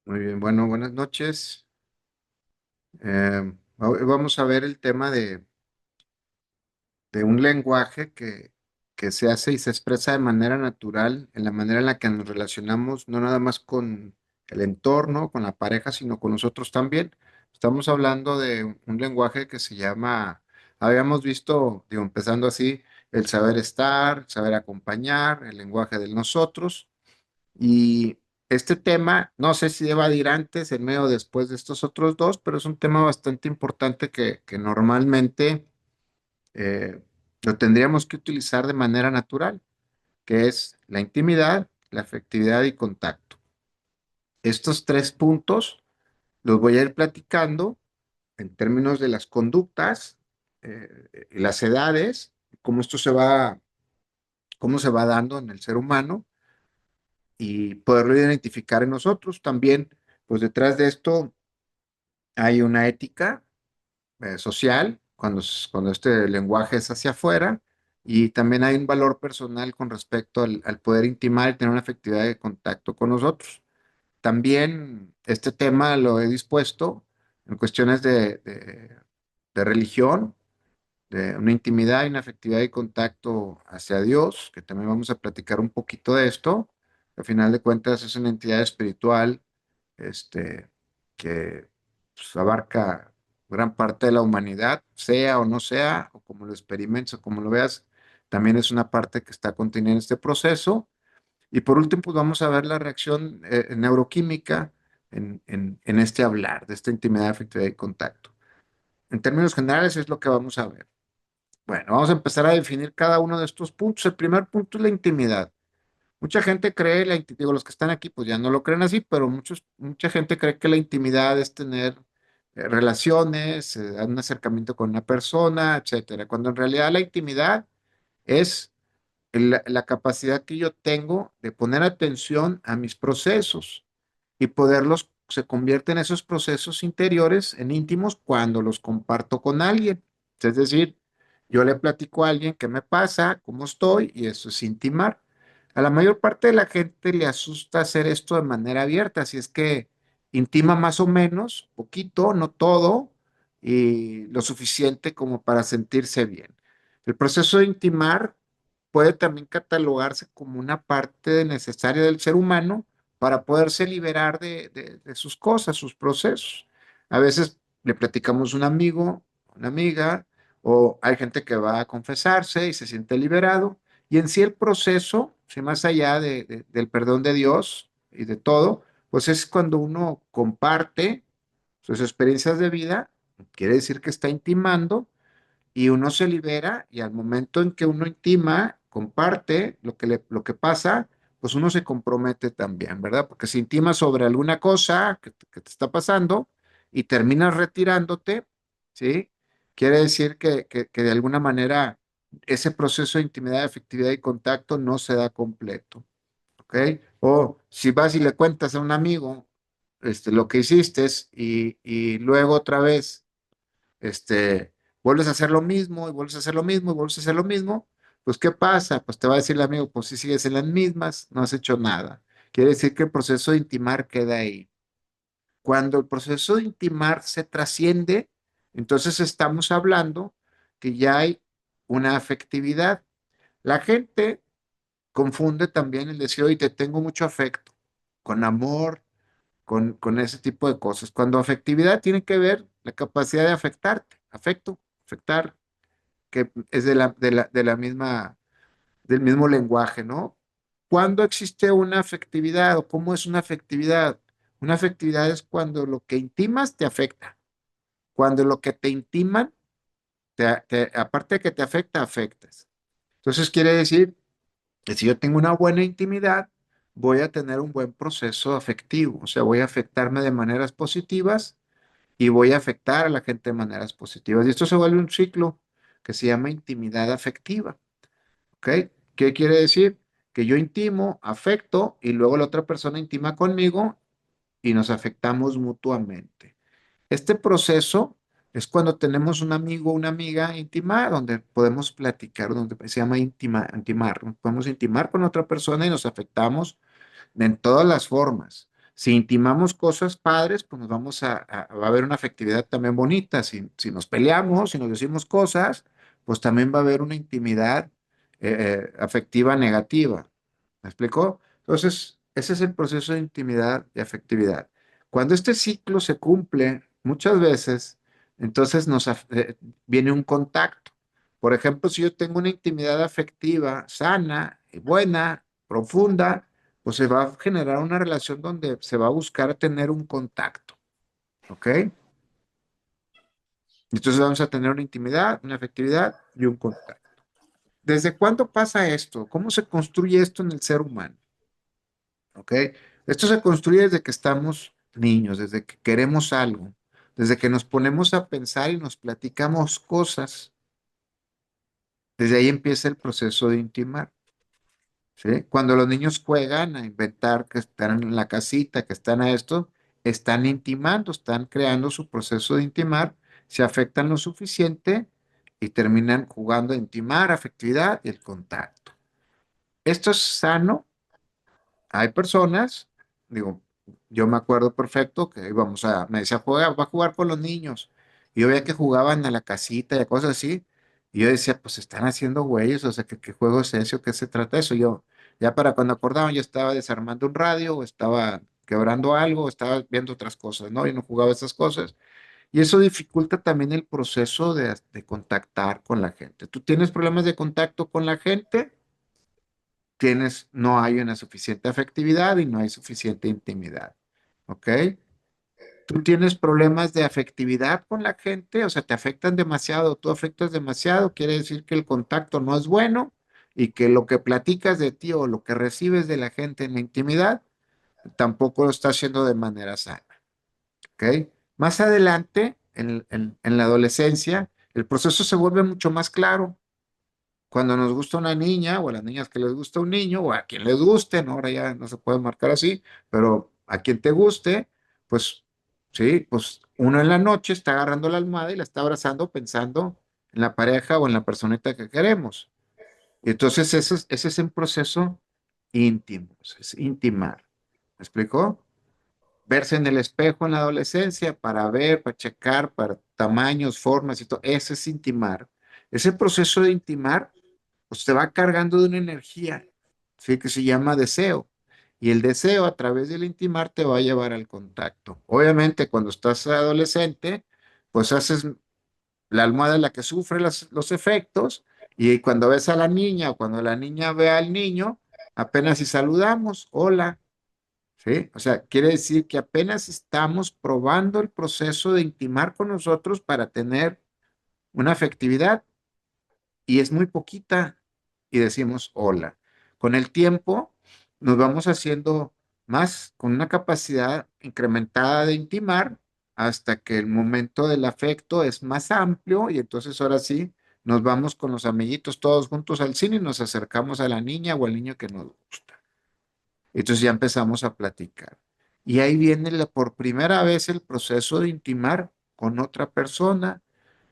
Muy bien, bueno, buenas noches. Hoy vamos a ver el tema de un lenguaje que se hace y se expresa de manera natural, en la manera en la que nos relacionamos, no nada más con el entorno, con la pareja, sino con nosotros también. Estamos hablando de un lenguaje que se llama, habíamos visto, digo, empezando así, el saber estar, el saber acompañar, el lenguaje del nosotros. Y este tema, no sé si deba de ir antes, en medio o después de estos otros dos, pero es un tema bastante importante que normalmente eh, lo tendríamos que utilizar de manera natural, que es la intimidad, la afectividad y contacto. Estos tres puntos los voy a ir platicando en términos de las conductas y las edades, cómo esto cómo se va dando en el ser humano y poderlo identificar en nosotros. También, pues detrás de esto hay una ética social cuando este lenguaje es hacia afuera y también hay un valor personal con respecto al poder intimar y tener una efectividad de contacto con nosotros. También este tema lo he dispuesto en cuestiones de religión, de una intimidad y una efectividad de contacto hacia Dios, que también vamos a platicar un poquito de esto. Al final de cuentas es una entidad espiritual que pues, abarca gran parte de la humanidad, sea o no sea, o como lo experimentes o como lo veas, también es una parte que está contenida en este proceso. Y por último, pues vamos a ver la reacción neuroquímica en este hablar, de esta intimidad, afectividad y contacto. En términos generales es lo que vamos a ver. Bueno, vamos a empezar a definir cada uno de estos puntos. El primer punto es la intimidad. Mucha gente cree, digo, los que están aquí pues ya no lo creen así, pero mucha gente cree que la intimidad es tener relaciones, un acercamiento con una persona, etcétera, cuando en realidad la intimidad es la capacidad que yo tengo de poner atención a mis procesos y poderlos, se convierten esos procesos interiores en íntimos cuando los comparto con alguien. Es decir, yo le platico a alguien qué me pasa, cómo estoy, y eso es intimar. A la mayor parte de la gente le asusta hacer esto de manera abierta, así es que intima más o menos, poquito, no todo, y lo suficiente como para sentirse bien. El proceso de intimar puede también catalogarse como una parte necesaria del ser humano para poderse liberar de sus cosas, sus procesos. A veces le platicamos a un amigo, una amiga, o hay gente que va a confesarse y se siente liberado. Y en sí el proceso, si más allá del perdón de Dios y de todo, pues es cuando uno comparte sus experiencias de vida, quiere decir que está intimando y uno se libera y al momento en que uno intima, comparte lo que pasa, pues uno se compromete también, ¿verdad? Porque si intimas sobre alguna cosa que te está pasando y terminas retirándote, ¿sí? Quiere decir que de alguna manera ese proceso de intimidad, efectividad y contacto no se da completo, ¿ok? O si vas y le cuentas a un amigo lo que hiciste y luego otra vez vuelves a hacer lo mismo y vuelves a hacer lo mismo y vuelves a hacer lo mismo, pues ¿qué pasa? Pues te va a decir el amigo, pues si sigues en las mismas, no has hecho nada. Quiere decir que el proceso de intimar queda ahí. Cuando el proceso de intimar se trasciende, entonces estamos hablando que ya hay una afectividad. La gente confunde también el decir, oye, te tengo mucho afecto, con amor, con ese tipo de cosas. Cuando afectividad tiene que ver la capacidad de afectarte, afecto, afectar, que es de la misma, del mismo lenguaje, ¿no? ¿Cuándo existe una afectividad o cómo es una afectividad? Una afectividad es cuando lo que intimas te afecta, cuando lo que te intiman, aparte de que te afecta, afectas. Entonces quiere decir que si yo tengo una buena intimidad, voy a tener un buen proceso afectivo, o sea, voy a afectarme de maneras positivas y voy a afectar a la gente de maneras positivas. Y esto se vuelve un ciclo que se llama intimidad afectiva. ¿Ok? ¿Qué quiere decir? Que yo intimo, afecto y luego la otra persona intima conmigo y nos afectamos mutuamente. Este proceso es cuando tenemos un amigo o una amiga íntima donde podemos platicar, donde se llama intimar. Podemos intimar con otra persona y nos afectamos en todas las formas. Si intimamos cosas padres, pues nos vamos va a haber una afectividad también bonita. Si nos peleamos, si nos decimos cosas, pues también va a haber una intimidad afectiva negativa. ¿Me explicó? Entonces, ese es el proceso de intimidad y afectividad. Cuando este ciclo se cumple, muchas veces, entonces viene un contacto. Por ejemplo, si yo tengo una intimidad afectiva sana y buena, profunda, pues se va a generar una relación donde se va a buscar tener un contacto, ¿ok? Entonces vamos a tener una intimidad, una afectividad y un contacto. ¿Desde cuándo pasa esto? ¿Cómo se construye esto en el ser humano? ¿Ok? Esto se construye desde que estamos niños, desde que queremos algo, desde que nos ponemos a pensar y nos platicamos cosas. Desde ahí empieza el proceso de intimar. ¿Sí? Cuando los niños juegan a inventar que están en la casita, que están a esto, están intimando, están creando su proceso de intimar, se afectan lo suficiente y terminan jugando a intimar, afectividad y el contacto. Esto es sano. Hay personas, digo, yo me acuerdo perfecto que me decía, juega, va a jugar con los niños. Y yo veía que jugaban a la casita y a cosas así. Y yo decía, pues están haciendo güeyes, o sea, ¿qué juego es ese o qué se trata de eso? Yo, ya para cuando acordaban, yo estaba desarmando un radio, o estaba quebrando algo, o estaba viendo otras cosas, ¿no? Y no jugaba esas cosas. Y eso dificulta también el proceso de contactar con la gente. ¿Tú tienes problemas de contacto con la gente? No hay una suficiente afectividad y no hay suficiente intimidad. ¿Ok? Tú tienes problemas de afectividad con la gente, o sea, te afectan demasiado, tú afectas demasiado, quiere decir que el contacto no es bueno y que lo que platicas de ti o lo que recibes de la gente en la intimidad tampoco lo está haciendo de manera sana. ¿Ok? Más adelante, en la adolescencia, el proceso se vuelve mucho más claro cuando nos gusta una niña o a las niñas que les gusta un niño o a quien les guste, ¿no? Ahora ya no se puede marcar así, pero a quien te guste, pues sí, pues uno en la noche está agarrando la almohada y la está abrazando pensando en la pareja o en la personita que queremos. Y entonces ese es un proceso íntimo, es intimar. ¿Me explicó? Verse en el espejo en la adolescencia para ver, para checar, para tamaños, formas y todo, ese es intimar. Ese proceso de intimar pues te va cargando de una energía, ¿sí? Que se llama deseo. Y el deseo a través del intimar te va a llevar al contacto. Obviamente, cuando estás adolescente, pues haces la almohada en la que sufre los efectos, y cuando ves a la niña o cuando la niña ve al niño, apenas si saludamos, hola, ¿sí? O sea, quiere decir que apenas estamos probando el proceso de intimar con nosotros para tener una afectividad y es muy poquita y decimos hola. Con el tiempo nos vamos haciendo más con una capacidad incrementada de intimar hasta que el momento del afecto es más amplio y entonces ahora sí nos vamos con los amiguitos todos juntos al cine y nos acercamos a la niña o al niño que nos gusta. Entonces ya empezamos a platicar. Y ahí viene por primera vez el proceso de intimar con otra persona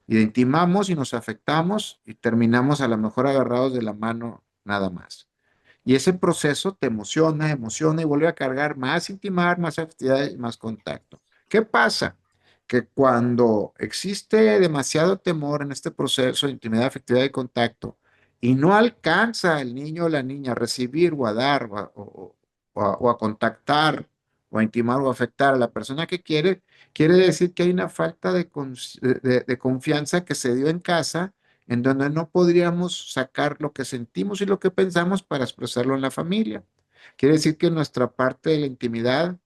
y intimamos y nos afectamos y terminamos a lo mejor agarrados de la mano nada más. Y ese proceso te emociona, emociona y vuelve a cargar más intimar, más actividad y más contacto. ¿Qué pasa? Que cuando existe demasiado temor en este proceso de intimidad, afectividad y contacto y no alcanza el niño o la niña a recibir o a dar o a contactar o a intimar o a afectar a la persona que quiere, quiere decir que hay una falta de confianza que se dio en casa en donde no podríamos sacar lo que sentimos y lo que pensamos para expresarlo en la familia. Quiere decir que nuestra parte de la intimidad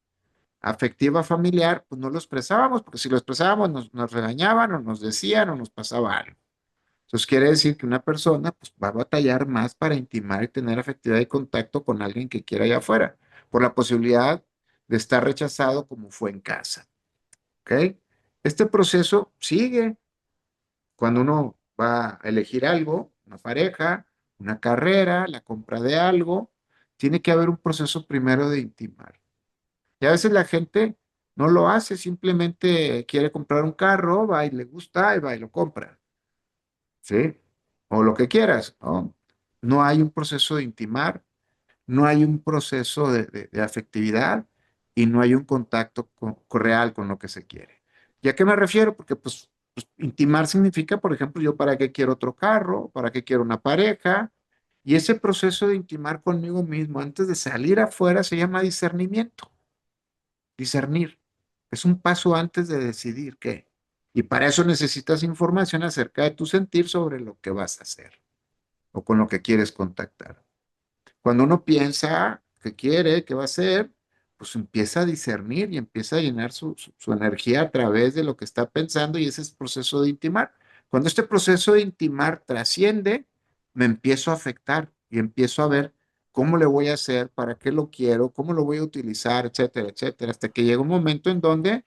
afectiva familiar, pues no lo expresábamos, porque si lo expresábamos nos regañaban o nos decían o nos pasaba algo. Entonces quiere decir que una persona pues, va a batallar más para intimar y tener afectividad y contacto con alguien que quiera allá afuera, por la posibilidad de estar rechazado como fue en casa. ¿Ok? Este proceso sigue cuando uno va a elegir algo, una pareja, una carrera, la compra de algo, tiene que haber un proceso primero de intimar. Y a veces la gente no lo hace, simplemente quiere comprar un carro, va y le gusta y va y lo compra, ¿sí? O lo que quieras, ¿no? No hay un proceso de intimar, no hay un proceso de afectividad y no hay un contacto real con lo que se quiere. ¿Y a qué me refiero? Porque pues, intimar significa, por ejemplo, yo para qué quiero otro carro, para qué quiero una pareja, y ese proceso de intimar conmigo mismo antes de salir afuera se llama discernimiento. Discernir. Es un paso antes de decidir qué. Y para eso necesitas información acerca de tu sentir sobre lo que vas a hacer o con lo que quieres contactar. Cuando uno piensa que quiere, que va a hacer, pues empieza a discernir y empieza a llenar su energía a través de lo que está pensando y ese es el proceso de intimar. Cuando este proceso de intimar trasciende, me empiezo a afectar y empiezo a ver cómo le voy a hacer, para qué lo quiero, cómo lo voy a utilizar, etcétera, etcétera, hasta que llega un momento en donde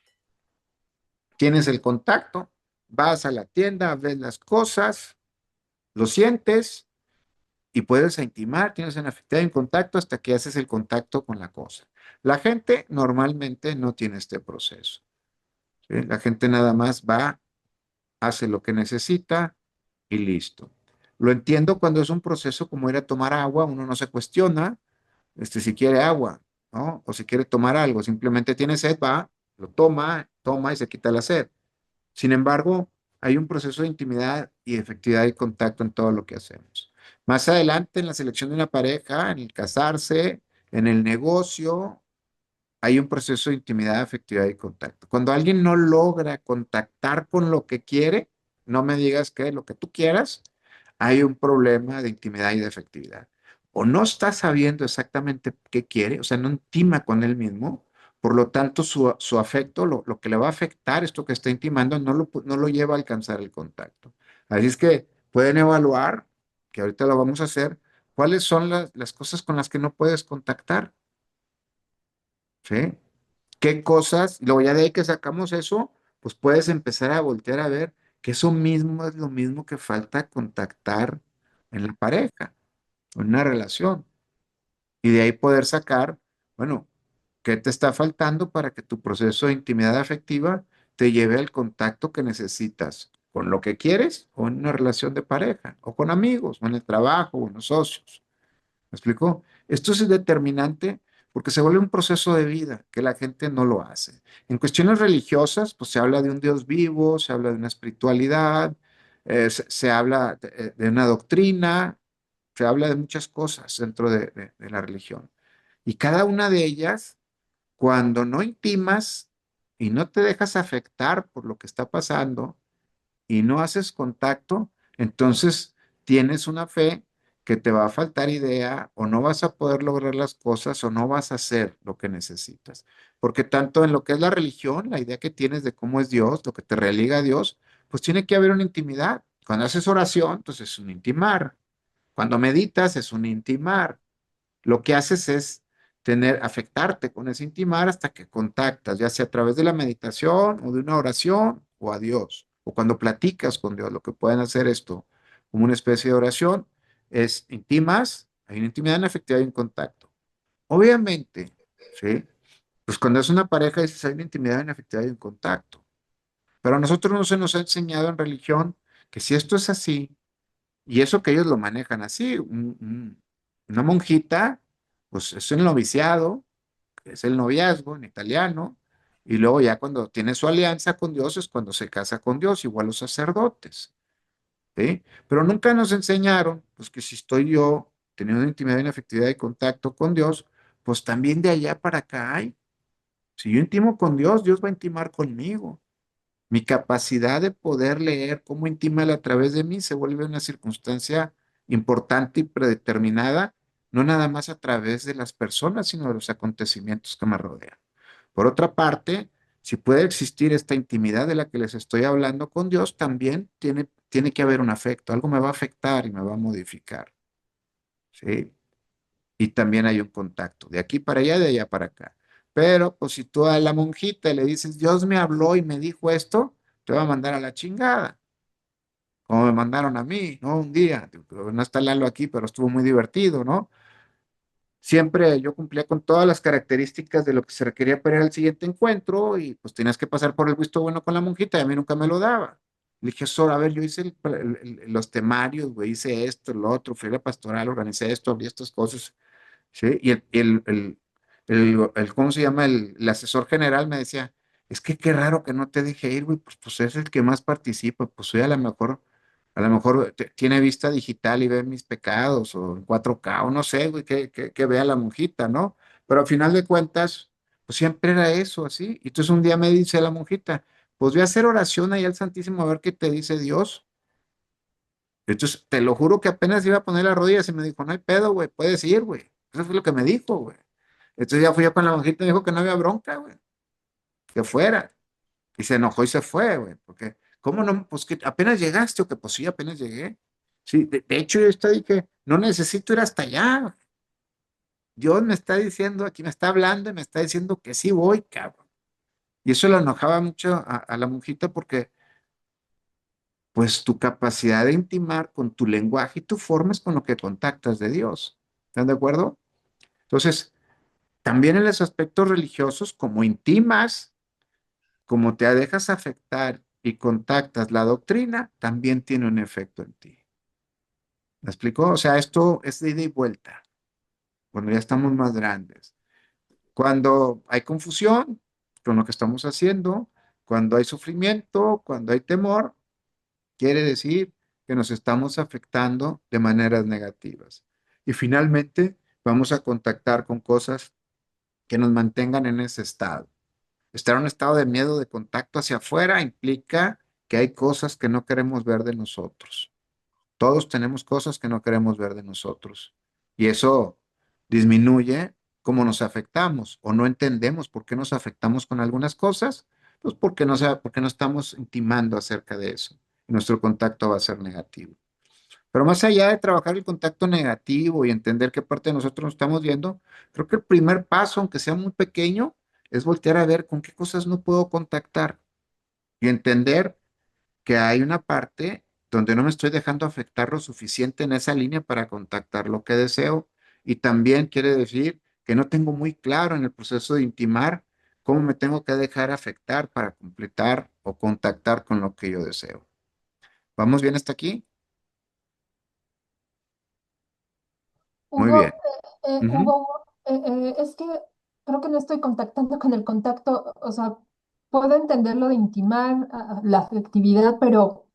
tienes el contacto, vas a la tienda, ves las cosas, lo sientes y puedes intimar, tienes una afectividad en contacto hasta que haces el contacto con la cosa. La gente normalmente no tiene este proceso. ¿Sí? La gente nada más va, hace lo que necesita y listo. Lo entiendo cuando es un proceso como ir a tomar agua, uno no se cuestiona si quiere agua, ¿no? O si quiere tomar algo, simplemente tiene sed, va, lo toma, toma y se quita la sed. Sin embargo, hay un proceso de intimidad y efectividad y contacto en todo lo que hacemos. Más adelante, en la selección de una pareja, en el casarse, en el negocio, hay un proceso de intimidad, afectividad y contacto. Cuando alguien no logra contactar con lo que quiere, no me digas que lo que tú quieras, hay un problema de intimidad y de afectividad. O no está sabiendo exactamente qué quiere, o sea, no intima con él mismo, por lo tanto su afecto, lo que le va a afectar, esto que está intimando, no lo lleva a alcanzar el contacto. Así es que pueden evaluar, que ahorita lo vamos a hacer, cuáles son las cosas con las que no puedes contactar, ¿sí? ¿Qué cosas? Y luego ya de ahí que sacamos eso, pues puedes empezar a voltear a ver que eso mismo es lo mismo que falta contactar en la pareja, en una relación. Y de ahí poder sacar, bueno, ¿qué te está faltando para que tu proceso de intimidad afectiva te lleve al contacto que necesitas con lo que quieres o en una relación de pareja, o con amigos, o en el trabajo, o en los socios? ¿Me explico? Esto es determinante porque se vuelve un proceso de vida que la gente no lo hace. En cuestiones religiosas, pues se habla de un Dios vivo, se habla de una espiritualidad, se habla de una doctrina, se habla de muchas cosas dentro de la religión. Y cada una de ellas, cuando no intimas y no te dejas afectar por lo que está pasando, y no haces contacto, entonces tienes una fe que te va a faltar idea o no vas a poder lograr las cosas o no vas a hacer lo que necesitas. Porque tanto en lo que es la religión, la idea que tienes de cómo es Dios, lo que te religa a Dios, pues tiene que haber una intimidad. Cuando haces oración, pues es un intimar. Cuando meditas, es un intimar. Lo que haces es afectarte con ese intimar hasta que contactas, ya sea a través de la meditación o de una oración o a Dios, o cuando platicas con Dios, lo que pueden hacer esto como una especie de oración es intimas, hay una intimidad, una efectividad y un contacto. Obviamente, ¿sí? Pues cuando es una pareja dices hay una intimidad, una efectividad y un contacto. Pero a nosotros no se nos ha enseñado en religión que si esto es así, y eso que ellos lo manejan así, una monjita, pues es el noviciado, que es el noviazgo en italiano, y luego ya cuando tiene su alianza con Dios es cuando se casa con Dios, igual los sacerdotes, ¿sí? Pero nunca nos enseñaron, pues que si estoy yo teniendo una intimidad y una afectividad y contacto con Dios, pues también de allá para acá hay. Si yo intimo con Dios, Dios va a intimar conmigo. Mi capacidad de poder leer cómo intima Él a través de mí se vuelve una circunstancia importante y predeterminada, no nada más a través de las personas, sino de los acontecimientos que me rodean. Por otra parte, si puede existir esta intimidad de la que les estoy hablando con Dios, también tiene que haber un afecto, algo me va a afectar y me va a modificar, ¿sí? Y también hay un contacto, de aquí para allá, de allá para acá. Pero, pues si tú a la monjita le dices, Dios me habló y me dijo esto, te va a mandar a la chingada, como me mandaron a mí, ¿no? Un día, no está Lalo aquí, pero estuvo muy divertido, ¿no? Siempre yo cumplía con todas las características de lo que se requería para ir al siguiente encuentro y pues tenías que pasar por el visto bueno con la monjita y a mí nunca me lo daba. Le dije, Sor, a ver, yo hice los temarios, güey, hice esto, lo otro, fui a la pastoral, organicé esto, abrí estas cosas, ¿sí? ¿cómo se llama? El asesor general me decía, es que qué raro que no te deje ir, güey, pues es el que más participa, pues soy a lo mejor tiene vista digital y ve mis pecados, o en 4K o no sé, güey, que vea la monjita, ¿no? Pero al final de cuentas, pues siempre era eso, así. Y entonces un día me dice la monjita, pues voy a hacer oración ahí al Santísimo a ver qué te dice Dios. Entonces, te lo juro que apenas iba a poner las rodillas y me dijo, no hay pedo, güey, puedes ir, güey. Eso fue lo que me dijo, güey. Entonces ya fui yo con la monjita y me dijo que no había bronca, güey, que fuera. Y se enojó y se fue, güey, porque, ¿cómo no? Pues que apenas llegaste o que pues sí, apenas llegué. Sí, de hecho yo estoy que no necesito ir hasta allá. Dios me está diciendo, aquí me está hablando y me está diciendo que sí voy, cabrón. Y eso lo enojaba mucho a la monjita porque, pues, tu capacidad de intimar con tu lenguaje y tu forma es con lo que contactas de Dios. ¿Están de acuerdo? Entonces, también en los aspectos religiosos, como intimas, como te dejas afectar y contactas la doctrina, también tiene un efecto en ti. ¿Me explicó? O sea, esto es de ida y vuelta, cuando ya estamos más grandes. Cuando hay confusión con lo que estamos haciendo, cuando hay sufrimiento, cuando hay temor, quiere decir que nos estamos afectando de maneras negativas. Y finalmente, vamos a contactar con cosas que nos mantengan en ese estado. Estar en un estado de miedo, de contacto hacia afuera, implica que hay cosas que no queremos ver de nosotros. Todos tenemos cosas que no queremos ver de nosotros. Y eso disminuye cómo nos afectamos o no entendemos por qué nos afectamos con algunas cosas, pues porque no estamos intimando acerca de eso. Nuestro contacto va a ser negativo. Pero más allá de trabajar el contacto negativo y entender qué parte de nosotros nos estamos viendo, creo que el primer paso, aunque sea muy pequeño, es voltear a ver con qué cosas no puedo contactar y entender que hay una parte donde no me estoy dejando afectar lo suficiente en esa línea para contactar lo que deseo. Y también quiere decir que no tengo muy claro en el proceso de intimar cómo me tengo que dejar afectar para completar o contactar con lo que yo deseo. ¿Vamos bien hasta aquí? Muy Hugo, bien. Ujú. es que creo que no estoy contactando con el contacto, o sea, puedo entender lo de intimar, la afectividad, pero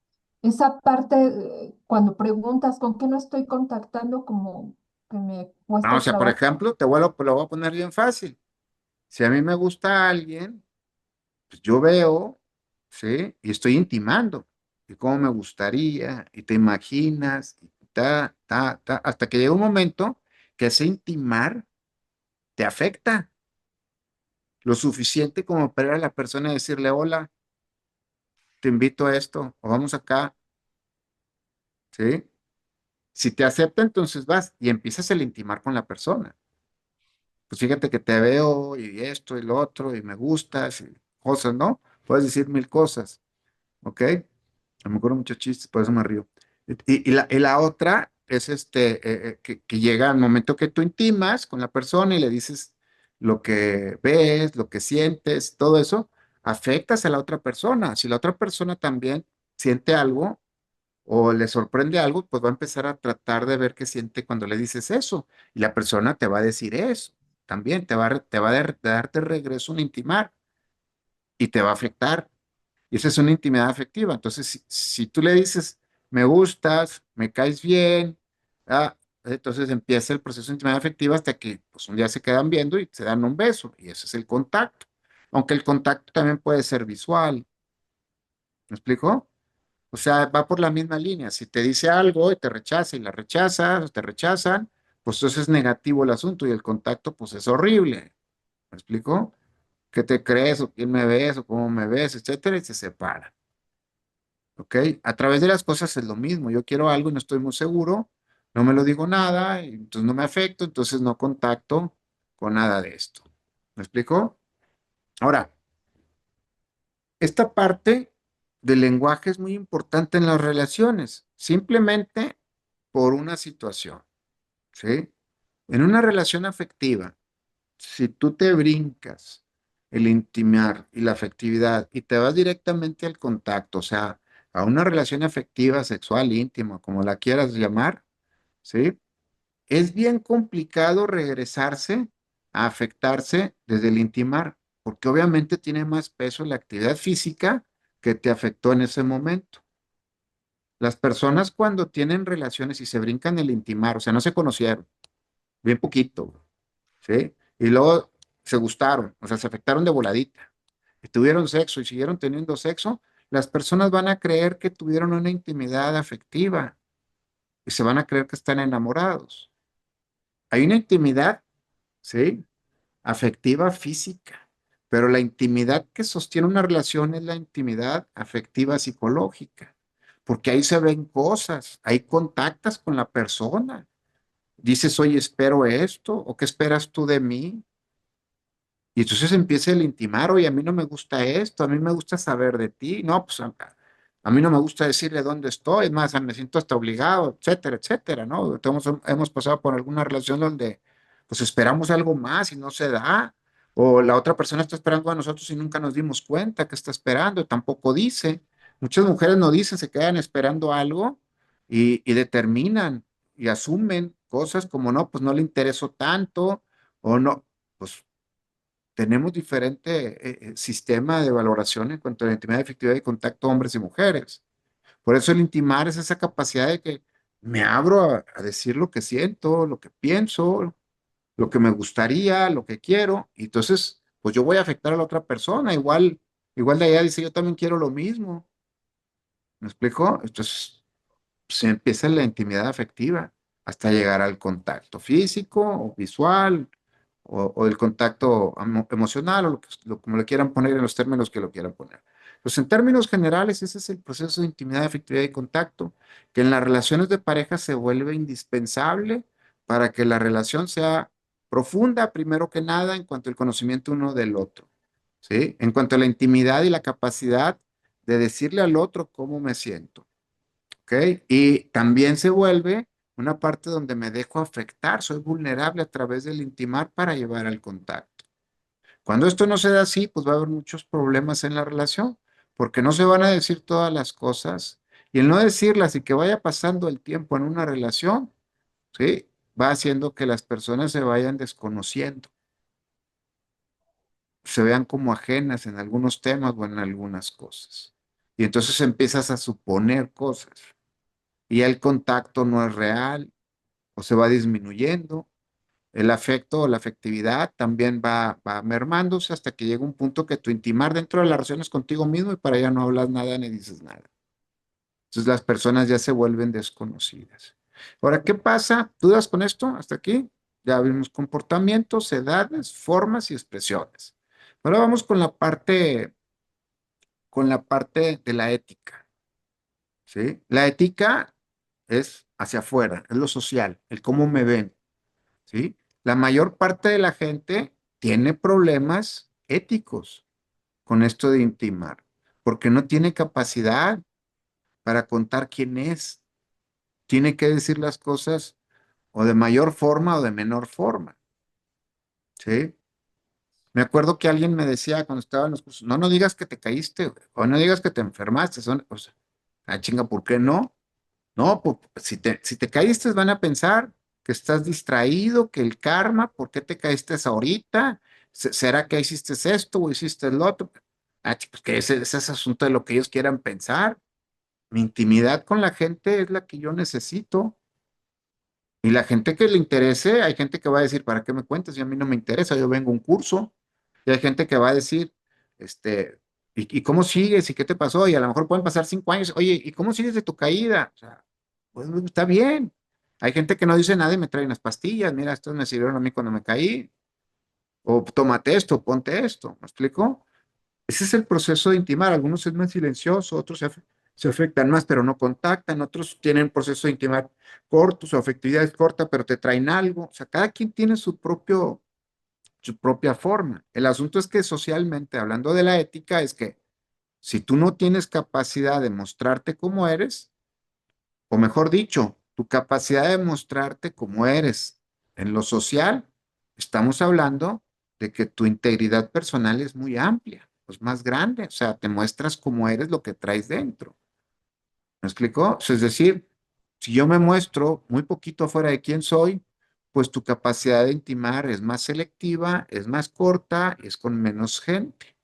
esa parte, cuando preguntas con qué no estoy contactando, como que me Ah, o cuesta sea, por trabajo. ejemplo, lo voy a poner bien fácil. Si a mí me gusta alguien, pues yo veo, ¿sí? Y estoy intimando. Y cómo me gustaría, y te imaginas, y hasta que llega un momento que ese intimar te afecta lo suficiente como para ir a la persona y decirle, hola, te invito a esto, o vamos acá, ¿sí? Si te acepta, entonces vas y empiezas el intimar con la persona. Pues fíjate que te veo y esto y lo otro, y me gustas, y cosas, ¿no? Puedes decir mil cosas, ¿ok? A lo mejor muchos chistes, por eso me río. Y la otra es que llega el momento que tú intimas con la persona y le dices lo que ves, lo que sientes, todo eso, afectas a la otra persona. Si la otra persona también siente algo o le sorprende algo, pues va a empezar a tratar de ver qué siente cuando le dices eso. Y la persona te va a decir eso. También te va a darte regreso un intimar y te va a afectar. Y esa es una intimidad afectiva. Entonces, si tú le dices, me gustas, me caes bien, entonces empieza el proceso de intimidad afectiva hasta que pues, un día se quedan viendo y se dan un beso. Y ese es el contacto. Aunque el contacto también puede ser visual. ¿Me explico? O sea, va por la misma línea. Si te dice algo y te rechaza y la rechazas, o te rechazan, pues entonces es negativo el asunto y el contacto pues es horrible. ¿Me explico? ¿Qué te crees o quién me ves o cómo me ves, etcétera? Y se separa. ¿Ok? A través de las cosas es lo mismo. Yo quiero algo y no estoy muy seguro, no me lo digo nada, y entonces no me afecto, entonces no contacto con nada de esto. ¿Me explico? Ahora, esta parte del lenguaje es muy importante en las relaciones, simplemente por una situación, ¿sí? En una relación afectiva, si tú te brincas el intimar y la afectividad y te vas directamente al contacto, o sea, a una relación afectiva, sexual, íntima, como la quieras llamar, ¿sí? Es bien complicado regresarse a afectarse desde el intimar, porque obviamente tiene más peso la actividad física que te afectó en ese momento. Las personas cuando tienen relaciones y se brincan el intimar, o sea, no se conocieron, bien poquito, ¿sí? Y luego se gustaron, o sea, se afectaron de voladita, y tuvieron sexo y siguieron teniendo sexo, las personas van a creer que tuvieron una intimidad afectiva y se van a creer que están enamorados. Hay una intimidad, ¿sí? Afectiva física, pero la intimidad que sostiene una relación es la intimidad afectiva psicológica, porque ahí se ven cosas, ahí contactas con la persona, dices, oye, espero esto, o qué esperas tú de mí, y entonces empieza el intimar, oye, a mí no me gusta esto, a mí me gusta saber de ti, no, pues a mí no me gusta decirle dónde estoy, es más, me siento hasta obligado, etcétera, etcétera, ¿no? Hemos pasado por alguna relación donde pues esperamos algo más y no se da, o la otra persona está esperando a nosotros y nunca nos dimos cuenta que está esperando, tampoco dice. Muchas mujeres no dicen, se quedan esperando algo y determinan y asumen cosas como no, pues no le interesó tanto, o no, pues tenemos diferente sistema de valoración en cuanto a la intimidad, efectividad y contacto hombres y mujeres. Por eso el intimar es esa capacidad de que me abro a decir lo que siento, lo que pienso, lo que me gustaría, lo que quiero. Y entonces, pues yo voy a afectar a la otra persona. Igual de allá dice, yo también quiero lo mismo. ¿Me explico? Entonces, se empieza la intimidad afectiva hasta llegar al contacto físico o visual o el contacto emocional o como le quieran poner en los términos que lo quieran poner. Pues en términos generales, ese es el proceso de intimidad, afectividad y contacto, que en las relaciones de pareja se vuelve indispensable para que la relación sea profunda, primero que nada, en cuanto al conocimiento uno del otro, ¿sí? En cuanto a la intimidad y la capacidad de decirle al otro cómo me siento. ¿Ok? Y también se vuelve una parte donde me dejo afectar, soy vulnerable a través del intimar para llevar al contacto. Cuando esto no se da así, pues va a haber muchos problemas en la relación, porque no se van a decir todas las cosas y el no decirlas y que vaya pasando el tiempo en una relación, ¿sí? Va haciendo que las personas se vayan desconociendo, se vean como ajenas en algunos temas o en algunas cosas. Y entonces empiezas a suponer cosas y el contacto no es real o se va disminuyendo. El afecto o la afectividad también va mermándose hasta que llega un punto que tu intimar dentro de las relaciones contigo mismo y para allá no hablas nada ni dices nada. Entonces las personas ya se vuelven desconocidas. Ahora, ¿qué pasa? ¿Dudas con esto? Hasta aquí. Ya vimos comportamientos, edades, formas y expresiones. Ahora vamos con la parte de la ética, ¿sí? La ética es hacia afuera, es lo social, el cómo me ven. ¿Sí? La mayor parte de la gente tiene problemas éticos con esto de intimar, porque no tiene capacidad para contar quién es. Tiene que decir las cosas o de mayor forma o de menor forma, ¿sí? Me acuerdo que alguien me decía cuando estaba en los cursos, no, no digas que te caíste, güey, o no digas que te enfermaste, o sea, chinga, ¿por qué no? No, pues si te caíste van a pensar que estás distraído, que el karma, ¿por qué te caíste ahorita? ¿Será que hiciste esto o hiciste el otro? Pues que ese es asunto de lo que ellos quieran pensar. Mi intimidad con la gente es la que yo necesito. Y la gente que le interese, hay gente que va a decir, ¿para qué me cuentas? Y a mí no me interesa, yo vengo a un curso. Y hay gente que va a decir, este, ¿y cómo sigues? ¿Y qué te pasó? Y a lo mejor pueden pasar 5 años. Oye, ¿y cómo sigues de tu caída? O sea, pues está bien. Hay gente que no dice nada y me trae unas pastillas. Mira, estos me sirvieron a mí cuando me caí. O tómate esto, ponte esto. ¿Me explico? Ese es el proceso de intimar. Algunos es más silencioso, otros se afectan más, pero no contactan. Otros tienen proceso de intimar corto, su afectividad es corta, pero te traen algo. O sea, cada quien tiene su propia forma. El asunto es que socialmente, hablando de la ética, es que si tú no tienes capacidad de mostrarte como eres, o mejor dicho, tu capacidad de mostrarte como eres en lo social, estamos hablando de que tu integridad personal es muy amplia, es más grande, o sea, te muestras como eres lo que traes dentro. ¿Me explicó? O sea, es decir, si yo me muestro muy poquito afuera de quién soy, pues tu capacidad de intimar es más selectiva, es más corta, es con menos gente.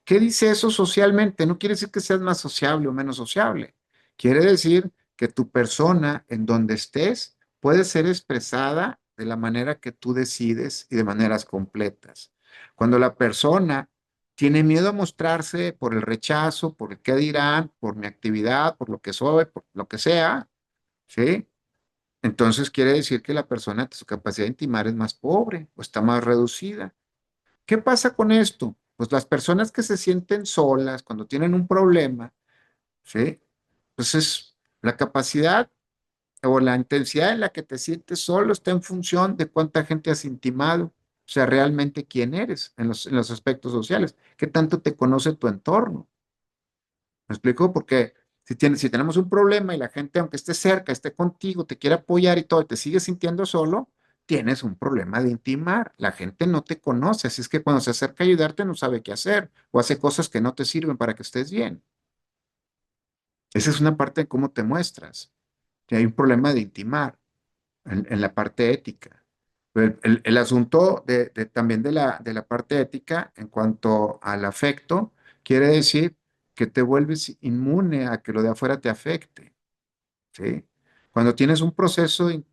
¿Qué dice eso socialmente? No quiere decir que seas más sociable o menos sociable. Quiere decir que tu persona en donde estés puede ser expresada de la manera que tú decides y de maneras completas. Cuando la persona tiene miedo a mostrarse por el rechazo, por el qué dirán, por mi actividad, por lo que soy, por lo que sea, ¿sí? Entonces quiere decir que la persona, su capacidad de intimar es más pobre o está más reducida. ¿Qué pasa con esto? Pues las personas que se sienten solas cuando tienen un problema, ¿sí? Pues es la capacidad o la intensidad en la que te sientes solo está en función de cuánta gente has intimado, o sea, realmente quién eres en los aspectos sociales, qué tanto te conoce tu entorno. ¿Me explico? Porque si tenemos un problema y la gente, aunque esté cerca, esté contigo, te quiere apoyar y todo, y te sigues sintiendo solo, tienes un problema de intimar. La gente no te conoce, así es que cuando se acerca a ayudarte no sabe qué hacer o hace cosas que no te sirven para que estés bien. Esa es una parte de cómo te muestras, que hay un problema de intimar en la parte ética. El asunto también de la parte ética en cuanto al afecto quiere decir que te vuelves inmune a que lo de afuera te afecte, ¿sí? Cuando tienes un proceso de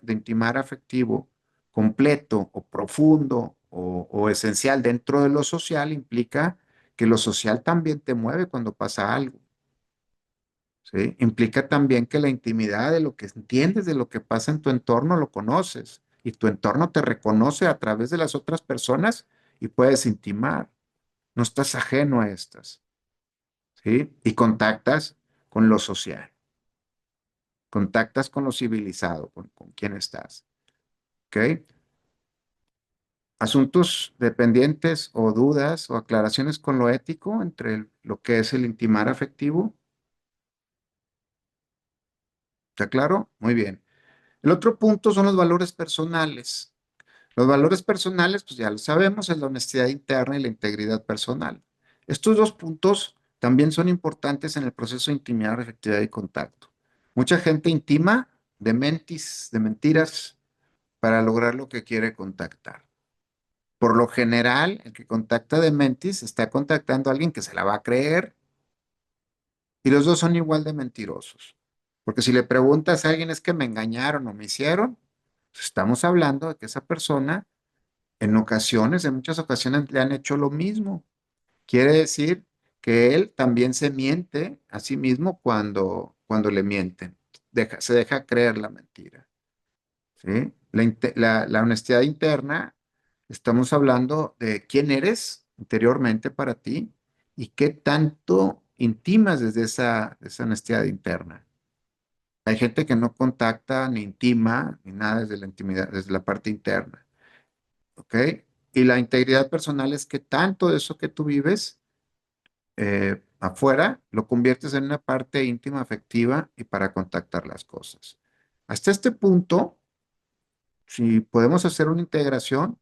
intimar afectivo completo o profundo o esencial dentro de lo social, implica que lo social también te mueve cuando pasa algo. ¿Sí? Implica también que la intimidad de lo que entiendes de lo que pasa en tu entorno lo conoces y tu entorno te reconoce a través de las otras personas y puedes intimar. No estás ajeno a estas, ¿sí? Y contactas con lo social, contactas con lo civilizado, con quien estás, ¿ok? Asuntos dependientes o dudas o aclaraciones con lo ético entre lo que es el intimar afectivo. ¿Está claro? Muy bien. El otro punto son los valores personales. Los valores personales, pues ya lo sabemos, es la honestidad interna y la integridad personal. Estos dos puntos también son importantes en el proceso de intimidad, afectividad y contacto. Mucha gente intima de mentis, de mentiras, para lograr lo que quiere contactar. Por lo general, el que contacta de mentis está contactando a alguien que se la va a creer y los dos son igual de mentirosos. Porque si le preguntas a alguien es que me engañaron o me hicieron, pues estamos hablando de que esa persona en ocasiones, en muchas ocasiones le han hecho lo mismo. Quiere decir que él también se miente a sí mismo cuando le mienten. Se deja creer la mentira. ¿Sí? La honestidad interna, estamos hablando de quién eres interiormente para ti y qué tanto intimas desde esa honestidad interna. Hay gente que no contacta ni intima ni nada desde la intimidad, desde la parte interna. ¿Ok? Y la integridad personal es que tanto de eso que tú vives afuera lo conviertes en una parte íntima, afectiva y para contactar las cosas. Hasta este punto, si podemos hacer una integración,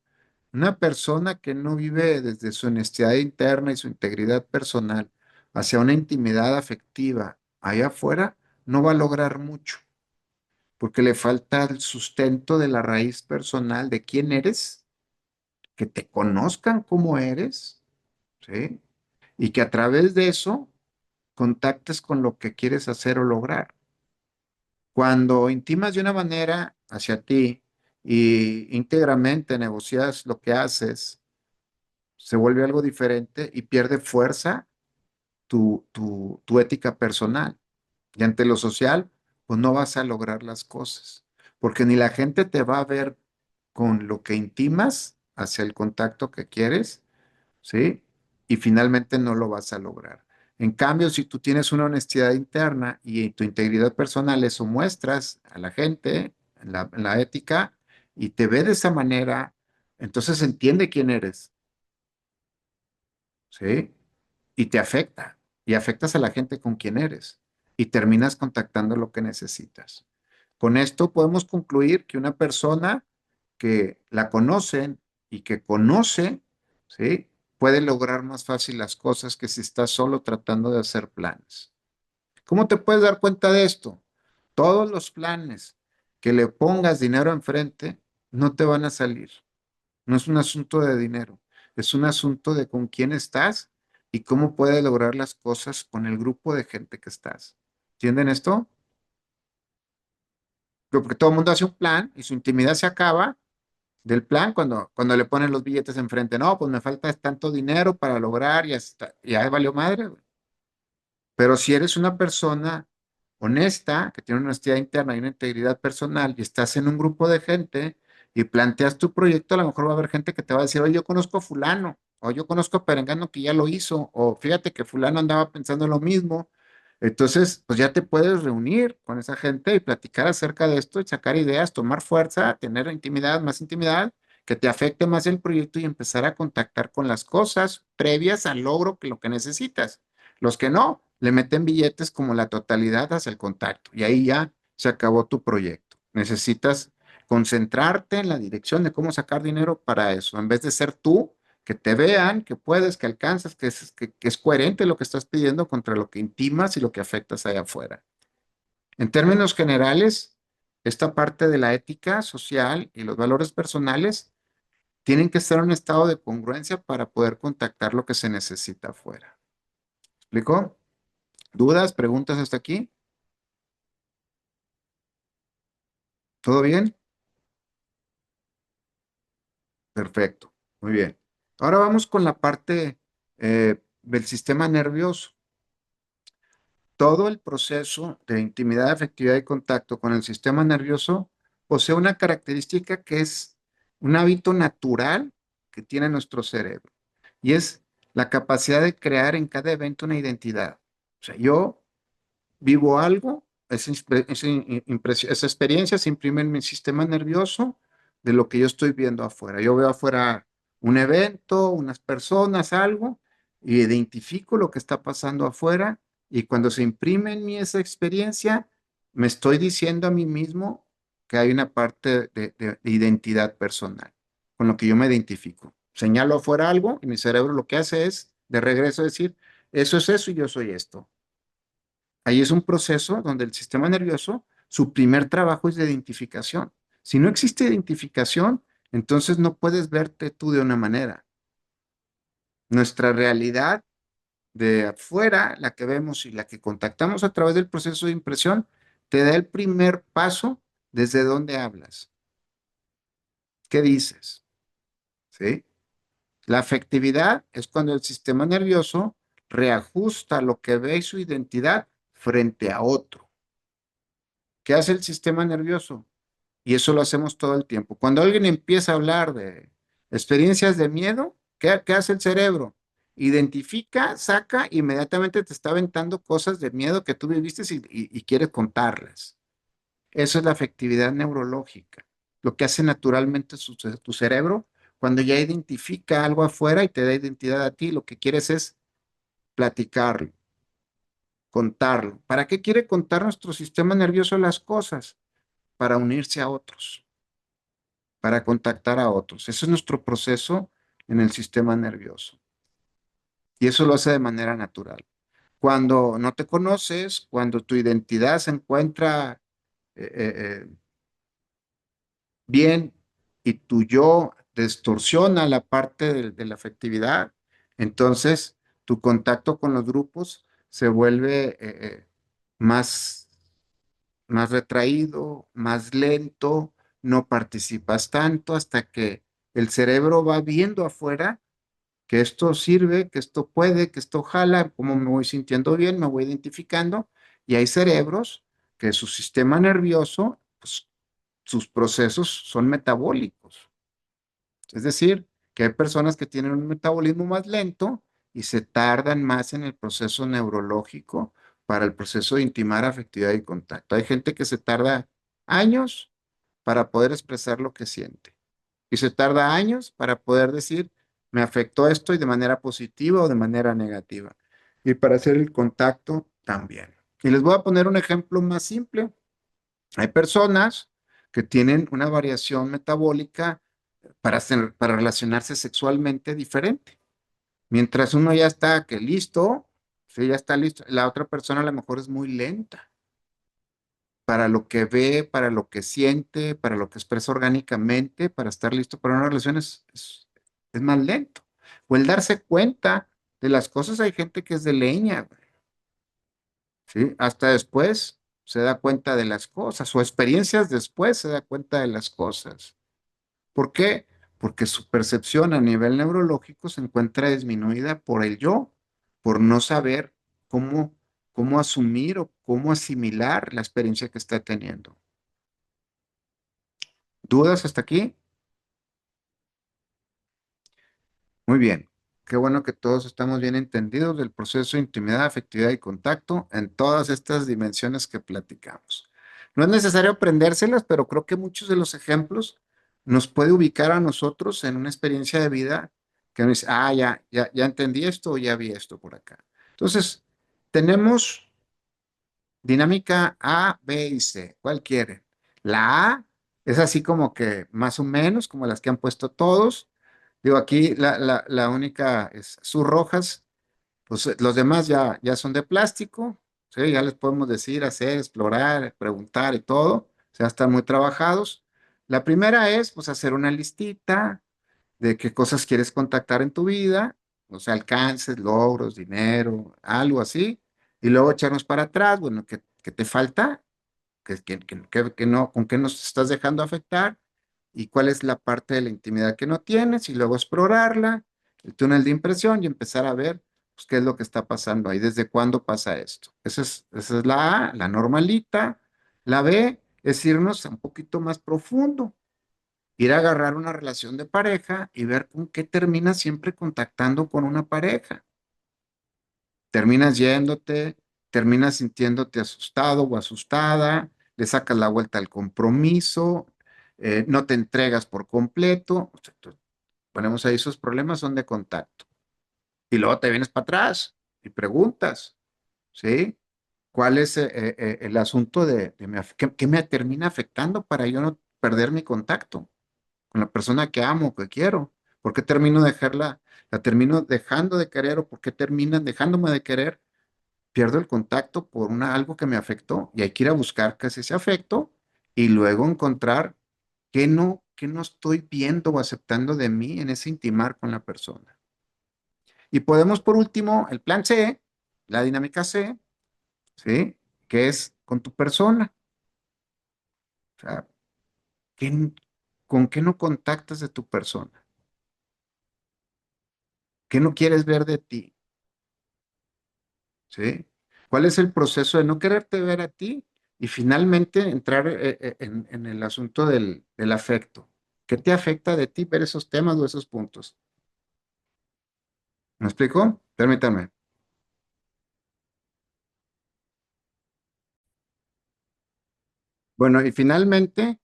una persona que no vive desde su honestidad interna y su integridad personal hacia una intimidad afectiva allá afuera, no va a lograr mucho, porque le falta el sustento de la raíz personal de quién eres, que te conozcan como eres, ¿sí? Y que a través de eso contactes con lo que quieres hacer o lograr. Cuando intimas de una manera hacia ti y íntegramente negocias lo que haces, se vuelve algo diferente y pierde fuerza tu ética personal. Y ante lo social, pues no vas a lograr las cosas, porque ni la gente te va a ver con lo que intimas hacia el contacto que quieres, ¿sí? Y finalmente no lo vas a lograr. En cambio, si tú tienes una honestidad interna y tu integridad personal, eso muestras a la gente en la ética y te ve de esa manera, entonces entiende quién eres, ¿sí? Y te afecta, y afectas a la gente con quien eres, y terminas contactando lo que necesitas. Con esto podemos concluir que una persona que la conocen y que conoce, ¿sí? Puede lograr más fácil las cosas que si estás solo tratando de hacer planes. ¿Cómo te puedes dar cuenta de esto? Todos los planes que le pongas dinero enfrente, no te van a salir. No es un asunto de dinero, es un asunto de con quién estás y cómo puedes lograr las cosas con el grupo de gente que estás. ¿Entienden esto? Porque todo el mundo hace un plan y su intimidad se acaba del plan cuando le ponen los billetes enfrente. No, pues me falta tanto dinero para lograr y hasta, ya valió madre, güey. Pero si eres una persona honesta, que tiene una honestidad interna y una integridad personal, y estás en un grupo de gente y planteas tu proyecto, a lo mejor va a haber gente que te va a decir, oye, yo conozco a fulano, o yo conozco a Perengano que ya lo hizo, o fíjate que fulano andaba pensando lo mismo. Entonces, pues ya te puedes reunir con esa gente y platicar acerca de esto y sacar ideas, tomar fuerza, tener intimidad, más intimidad, que te afecte más el proyecto y empezar a contactar con las cosas previas al logro que lo que necesitas. Los que no, le meten billetes como la totalidad hacia el contacto y ahí ya se acabó tu proyecto. Necesitas concentrarte en la dirección de cómo sacar dinero para eso, en vez de ser tú, que te vean, que puedes, que alcanzas, que es coherente lo que estás pidiendo contra lo que intimas y lo que afectas allá afuera. En términos generales, esta parte de la ética social y los valores personales tienen que estar en un estado de congruencia para poder contactar lo que se necesita afuera. ¿Explico? ¿Dudas, preguntas hasta aquí? ¿Todo bien? Perfecto. Muy bien. Ahora vamos con la parte del sistema nervioso. Todo el proceso de intimidad, afectividad y contacto con el sistema nervioso posee una característica que es un hábito natural que tiene nuestro cerebro y es la capacidad de crear en cada evento una identidad. O sea, yo vivo algo, esa experiencia se imprime en mi sistema nervioso de lo que yo estoy viendo afuera. Yo veo afuera un evento, unas personas, algo, y identifico lo que está pasando afuera, y cuando se imprime en mí esa experiencia, me estoy diciendo a mí mismo que hay una parte de identidad personal, con lo que yo me identifico. Señalo afuera algo y mi cerebro lo que hace es, de regreso, decir, eso es eso y yo soy esto. Ahí es un proceso donde el sistema nervioso, su primer trabajo es de identificación. Si no existe identificación, entonces no puedes verte tú de una manera. Nuestra realidad de afuera, la que vemos y la que contactamos a través del proceso de impresión, te da el primer paso desde donde hablas. ¿Qué dices? ¿Sí? La afectividad es cuando el sistema nervioso reajusta lo que ve y su identidad frente a otro. ¿Qué hace el sistema nervioso? Y eso lo hacemos todo el tiempo. Cuando alguien empieza a hablar de experiencias de miedo, ¿qué hace el cerebro? Identifica, saca, inmediatamente te está aventando cosas de miedo que tú viviste y quieres contarlas. Eso es la afectividad neurológica, lo que hace naturalmente tu cerebro cuando ya identifica algo afuera y te da identidad a ti, lo que quieres es platicarlo, contarlo. ¿Para qué quiere contar nuestro sistema nervioso las cosas? Para unirse a otros, para contactar a otros. Ese es nuestro proceso en el sistema nervioso. Y eso lo hace de manera natural. Cuando no te conoces, cuando tu identidad se encuentra eh, bien y tu yo distorsiona la parte de la afectividad, entonces tu contacto con los grupos se vuelve más, más retraído, más lento, no participas tanto hasta que el cerebro va viendo afuera que esto sirve, que esto puede, que esto jala, cómo me voy sintiendo bien, me voy identificando, y hay cerebros que su sistema nervioso, pues, sus procesos son metabólicos. Es decir, que hay personas que tienen un metabolismo más lento y se tardan más en el proceso neurológico para el proceso de intimar afectividad y contacto. Hay gente que se tarda años para poder expresar lo que siente y se tarda años para poder decir, me afectó esto y de manera positiva o de manera negativa. Y para hacer el contacto también. Y les voy a poner un ejemplo más simple. Hay personas que tienen una variación metabólica para relacionarse sexualmente diferente. Mientras uno ya está que listo, sí, ya está listo, la otra persona a lo mejor es muy lenta. para lo que ve, para lo que siente, para lo que expresa orgánicamente, para estar listo para una relación es más lento. O el darse cuenta de las cosas, hay gente que es de leña, güey, ¿sí? Hasta después se da cuenta de las cosas, o experiencias después se da cuenta de las cosas. ¿Por qué? Porque su percepción a nivel neurológico se encuentra disminuida por el yo, por no saber cómo, cómo asumir o cómo asimilar la experiencia que está teniendo. ¿Dudas hasta aquí? Muy bien. Qué bueno que todos estamos bien entendidos del proceso de intimidad, afectividad y contacto en todas estas dimensiones que platicamos. No es necesario aprendérselas, pero creo que muchos de los ejemplos nos puede ubicar a nosotros en una experiencia de vida que nos dice, ah, ya entendí esto o ya vi esto por acá. Entonces, tenemos dinámica A, B y C. ¿Cuál quieren? La A es así como que más o menos, como las que han puesto todos. Digo, aquí la única es sus rojas, pues los demás ya son de plástico, ¿sí? Ya les podemos decir, hacer, explorar, preguntar y todo, o sea, están muy trabajados. La primera es, pues, hacer una listita de qué cosas quieres contactar en tu vida, o sea, alcances, logros, dinero, algo así, y luego echarnos para atrás, bueno, ¿qué te falta? Que no, ¿con qué nos estás dejando afectar? ¿Y cuál es la parte de la intimidad que no tienes? Y luego explorarla, el túnel de impresión y empezar a ver pues, qué es lo que está pasando ahí, desde cuándo pasa esto. Esa es la A, la normalita. La B es irnos un poquito más profundo, ir a agarrar una relación de pareja y ver con qué terminas siempre contactando con una pareja. Terminas yéndote, terminas sintiéndote asustado o asustada, le sacas la vuelta al compromiso, no te entregas por completo. O sea, ponemos ahí sus problemas son de contacto. Y luego te vienes para atrás y preguntas, ¿sí? ¿Cuál es el asunto qué me termina afectando para yo no perder mi contacto con la persona que amo, que quiero? ¿Por qué termino de dejarla, la termino dejando de querer o por qué terminan dejándome de querer? Pierdo el contacto por algo que me afectó y hay que ir a buscar qué es ese afecto y luego encontrar qué no estoy viendo o aceptando de mí en ese intimar con la persona. Y podemos, por último, el plan C, la dinámica C, ¿sí? Que es con tu persona. O sea, ¿qué- ¿con qué no contactas de tu persona? ¿Qué no quieres ver de ti? ¿Sí? ¿Cuál es el proceso de no quererte ver a ti y finalmente entrar en el asunto del afecto? ¿Qué te afecta de ti ver esos temas o esos puntos? ¿Me explico? Permítame. Bueno, y finalmente,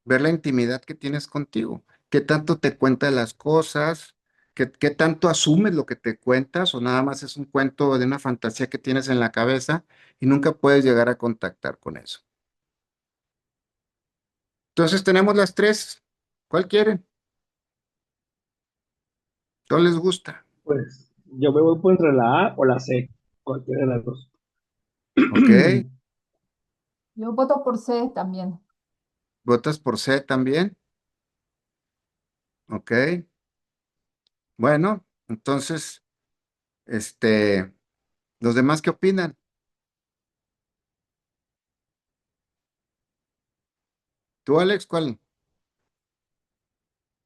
ver la intimidad que tienes contigo. ¿Qué tanto te cuenta las cosas? ¿Qué tanto asumes lo que te cuentas o nada más es un cuento de una fantasía que tienes en la cabeza y nunca puedes llegar a contactar con eso? Entonces tenemos las tres. ¿Cuál quieren? ¿No les gusta? Pues yo me voy por entre la A o la C, cualquiera de las dos. ¿Ok? Yo voto por C también. ¿Votas por C también? ¿Ok? Bueno, entonces, este, ¿los demás qué opinan? ¿Tú, Alex, cuál?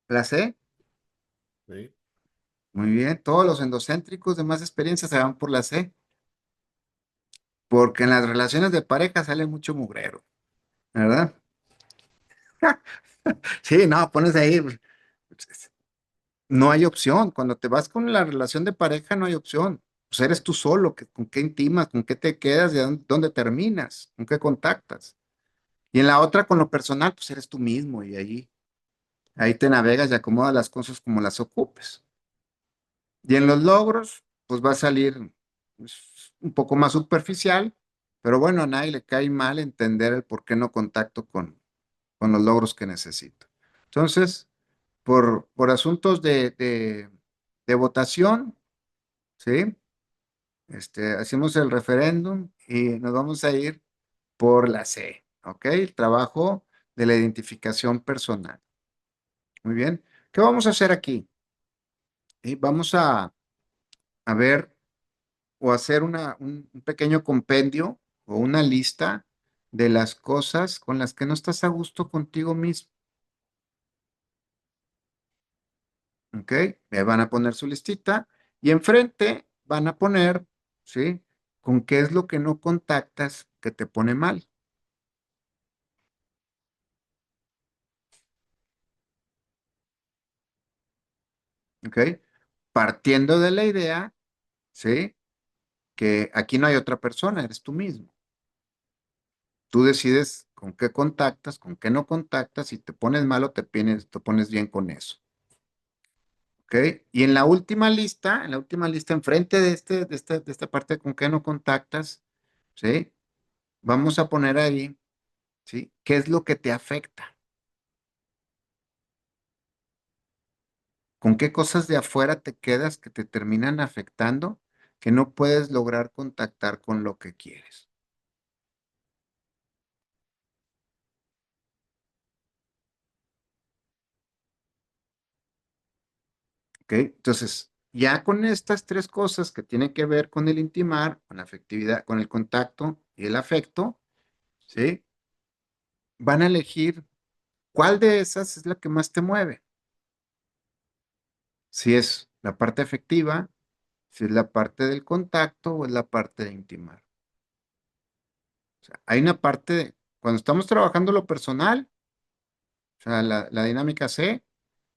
¿La C? Sí. Muy bien, todos los endocéntricos de más experiencia se van por la C, porque en las relaciones de pareja sale mucho mugrero, ¿verdad? Sí, no, pones ahí, no hay opción. Cuando te vas con la relación de pareja, no hay opción. Pues eres tú solo, con qué intimas, con qué te quedas y dónde terminas, con qué contactas. Y en la otra, con lo personal, pues eres tú mismo y ahí te navegas y acomodas las cosas como las ocupes. Y en los logros, pues va a salir pues, un poco más superficial, pero bueno, a nadie le cae mal entender el por qué no contacto con los logros que necesito. Entonces, por asuntos de votación, ¿sí? Hacemos el referéndum y nos vamos a ir por la C. ¿ok? El trabajo de la identificación personal. Muy bien. ¿Qué vamos a hacer aquí? Vamos a ver o hacer un pequeño compendio o una lista de las cosas con las que no estás a gusto contigo mismo. ¿Ok? Me van a poner su listita y enfrente van a poner, ¿sí? Con qué es lo que no contactas que te pone mal. ¿Ok? Partiendo de la idea, ¿sí? Que aquí no hay otra persona, eres tú mismo. Tú decides con qué contactas, con qué no contactas, si te pones mal o te pones bien con eso. ¿Ok? Y en la última lista, enfrente de esta parte con qué no contactas, ¿sí? Vamos a poner ahí, ¿sí? ¿Qué es lo que te afecta? ¿Con qué cosas de afuera te quedas que te terminan afectando que no puedes lograr contactar con lo que quieres? ¿Ok? Entonces, ya con estas tres cosas que tienen que ver con el intimar, con la afectividad, con el contacto y el afecto, ¿sí? Van a elegir cuál de esas es la que más te mueve. Si es la parte afectiva, si es la parte del contacto o es la parte de intimar. O sea, hay una parte cuando estamos trabajando lo personal, o sea, la dinámica C,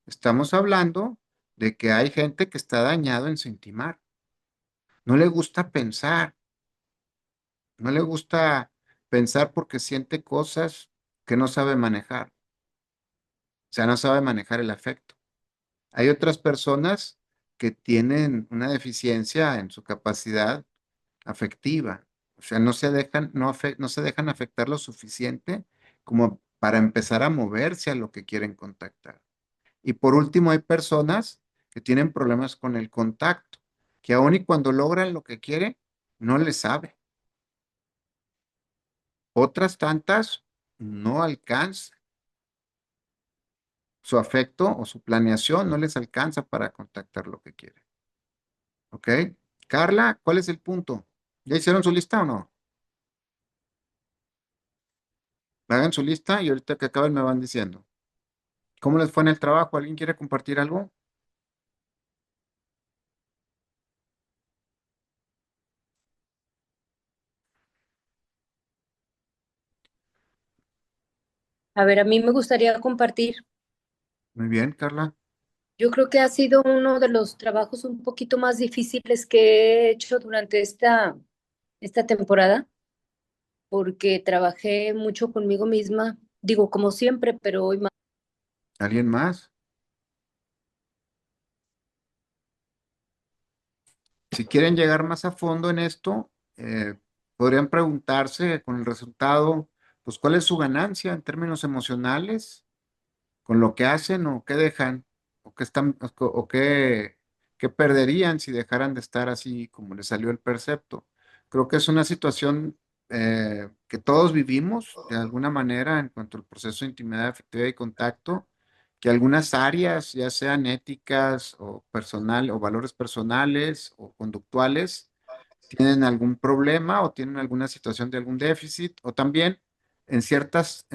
estamos hablando de que hay gente que está dañado en su intimar. No le gusta pensar, no le gusta pensar porque siente cosas que no sabe manejar. O sea, no sabe manejar el afecto. Hay otras personas que tienen una deficiencia en su capacidad afectiva. O sea, no se dejan afectar lo suficiente como para empezar a moverse a lo que quieren contactar. Y por último, hay personas que tienen problemas con el contacto, que aun y cuando logran lo que quieren, no les sabe. Otras tantas no alcanzan. Su afecto o su planeación no les alcanza para contactar lo que quieren. ¿Ok? Carla, ¿cuál es el punto? ¿Ya hicieron su lista o no? Hagan su lista y ahorita que acaben me van diciendo. ¿Cómo les fue en el trabajo? ¿Alguien quiere compartir algo? A ver, a mí me gustaría compartir. Muy bien, Carla. Yo creo que ha sido uno de los trabajos un poquito más difíciles que he hecho durante esta temporada, porque trabajé mucho conmigo misma, digo, como siempre, pero hoy más. ¿Alguien más? Si quieren llegar más a fondo en esto, podrían preguntarse con el resultado, pues, ¿cuál es su ganancia en términos emocionales con lo que hacen o qué dejan o qué están o qué perderían si dejaran de estar así como les salió el percepto? Creo que es una situación que todos vivimos de alguna manera en cuanto al proceso de intimidad, afectividad y contacto, que algunas áreas, ya sean éticas o personal o valores personales o conductuales, tienen algún problema o tienen alguna situación de algún déficit o también en ciertas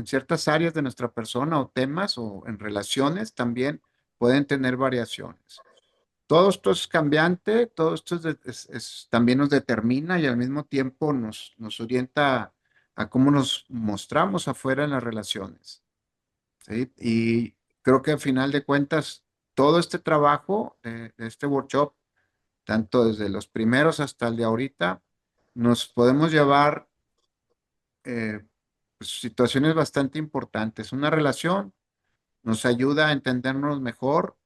áreas de nuestra persona o temas o en relaciones también pueden tener variaciones. Todo esto es cambiante, todo esto también nos determina y al mismo tiempo nos orienta a cómo nos mostramos afuera en las relaciones. ¿Sí? Y creo que al final de cuentas, todo este trabajo de este workshop, tanto desde los primeros hasta el de ahorita, nos podemos llevar pues, situaciones bastante importantes. Una relación nos ayuda a entendernos mejor,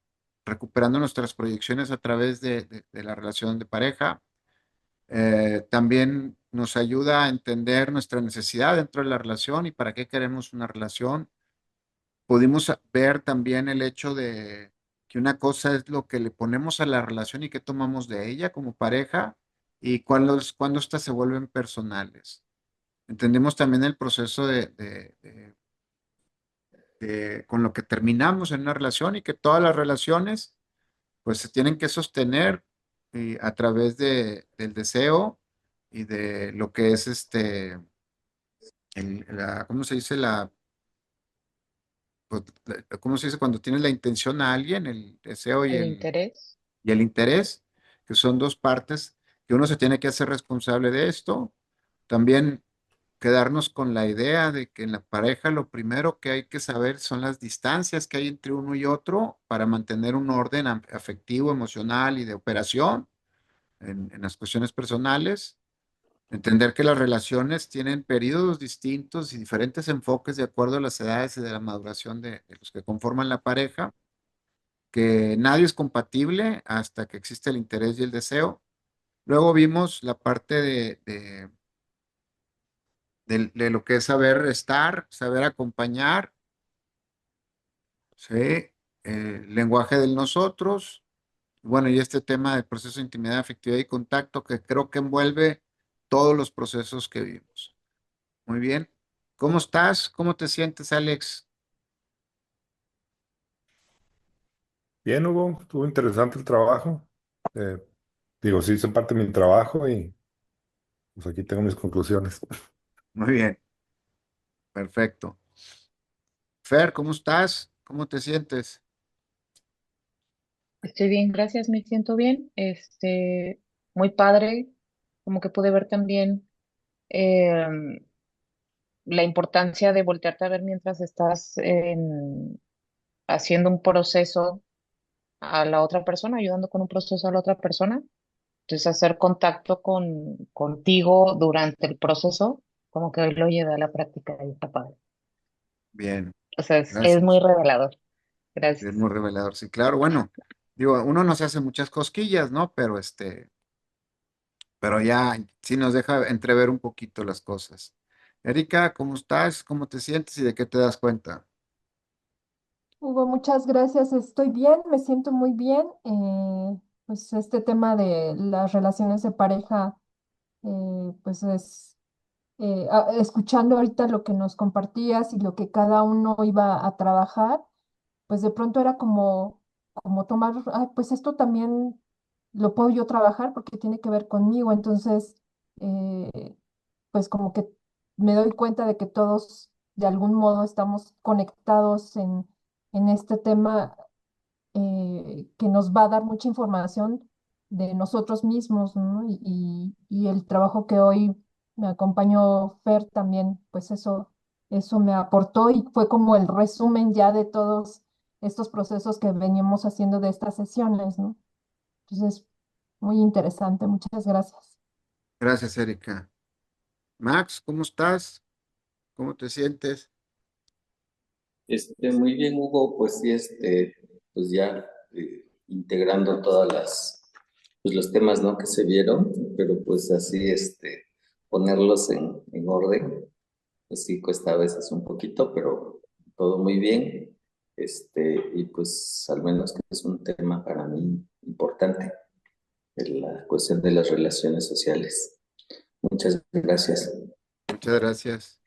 recuperando nuestras proyecciones a través de la relación de pareja. También nos ayuda a entender nuestra necesidad dentro de la relación y para qué queremos una relación. Pudimos ver también el hecho de que una cosa es lo que le ponemos a la relación y qué tomamos de ella como pareja y cuando estas se vuelven personales. Entendemos también el proceso con lo que terminamos en una relación y que todas las relaciones pues se tienen que sostener a través del deseo y de lo que es ¿cómo se dice? ¿Cómo se dice? Cuando tienes la intención a alguien, el deseo El interés. y el interés, que son dos partes que uno se tiene que hacer responsable de esto. También quedarnos con la idea de que en la pareja lo primero que hay que saber son las distancias que hay entre uno y otro para mantener un orden afectivo, emocional y de operación en las cuestiones personales. Entender que las relaciones tienen periodos distintos y diferentes enfoques de acuerdo a las edades y de la maduración de los que conforman la pareja, que nadie es compatible hasta que existe el interés y el deseo. Luego vimos la parte de lo que es saber estar, saber acompañar, ¿sí? Lenguaje del nosotros. Bueno, y este tema del proceso de intimidad, afectividad y contacto que creo que envuelve todos los procesos que vimos. Muy bien. ¿Cómo estás? ¿Cómo te sientes, Alex? Bien, Hugo, estuvo interesante el trabajo. Eh, Digo, sí, hice parte de mi trabajo y pues aquí tengo mis conclusiones. Muy bien, perfecto. Fer, ¿cómo estás? ¿Cómo te sientes? Estoy bien, gracias, me siento bien. Muy padre, como que pude ver también em, la importancia de voltearte a ver mientras estás haciendo un proceso a la otra persona, ayudando con un proceso a la otra persona. Entonces, hacer contacto contigo durante el proceso, como que hoy lo llevé a la práctica y está padre. Bien, O sea, es muy gracias. revelador. Es Gracias. muy revelador. Sí, claro, bueno, digo, uno no se hace muchas cosquillas, ¿no? Pero ya sí nos deja entrever un poquito las cosas. Erika, ¿cómo estás? ¿Cómo te sientes y de qué te das cuenta? Hugo, muchas gracias. Estoy bien, me siento muy bien. Pues este tema de las relaciones de pareja, pues es escuchando ahorita lo que nos compartías y lo que cada uno iba a trabajar, pues de pronto era como tomar, "Ay, pues esto también lo puedo yo trabajar porque tiene que ver conmigo". Entonces, eh, pues como que me doy cuenta de que todos de algún modo estamos conectados en este tema, que nos va a dar mucha información de nosotros mismos, ¿no? Y el trabajo que hoy me acompañó Fer también, pues eso me aportó y fue como el resumen ya de todos estos procesos que veníamos haciendo de estas sesiones, ¿no? Entonces, muy interesante, muchas gracias. Gracias, Erika. Max, ¿cómo estás? ¿Cómo te sientes? Muy bien, Hugo, pues sí, pues ya integrando todas pues los temas, ¿no? Que se vieron, pero pues así, ponerlos en orden, pues sí cuesta a veces un poquito, pero todo muy bien, y pues al menos que es un tema para mí importante, la cuestión de las relaciones sociales. Muchas gracias. Muchas gracias.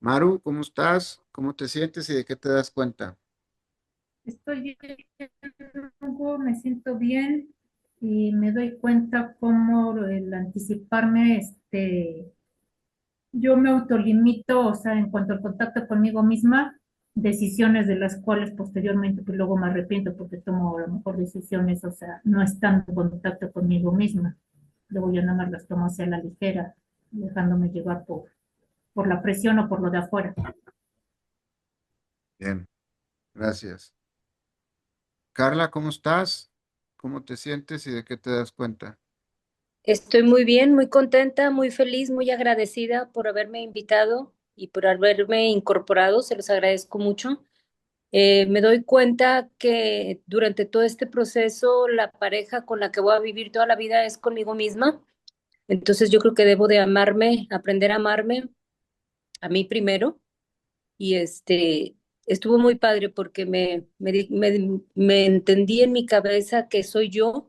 Maru, ¿cómo estás? ¿Cómo te sientes y de qué te das cuenta? Estoy bien, Hugo, me siento bien y me doy cuenta cómo el anticiparme, yo me autolimito, o sea, en cuanto al contacto conmigo misma, decisiones de las cuales posteriormente pues luego me arrepiento porque tomo a lo mejor decisiones, o sea, no estando en contacto conmigo misma. Luego yo nada más las tomo hacia la ligera, dejándome llevar por la presión o por lo de afuera. Bien, gracias. Carla, ¿cómo estás? ¿Cómo te sientes y de qué te das cuenta? Estoy muy bien, muy contenta, muy feliz, muy agradecida por haberme invitado y por haberme incorporado. Se los agradezco mucho. Me doy cuenta que durante todo este proceso la pareja con la que voy a vivir toda la vida es conmigo misma. Entonces yo creo que debo de amarme, aprender a amarme a mí primero. Y estuvo muy padre porque me entendí en mi cabeza que soy yo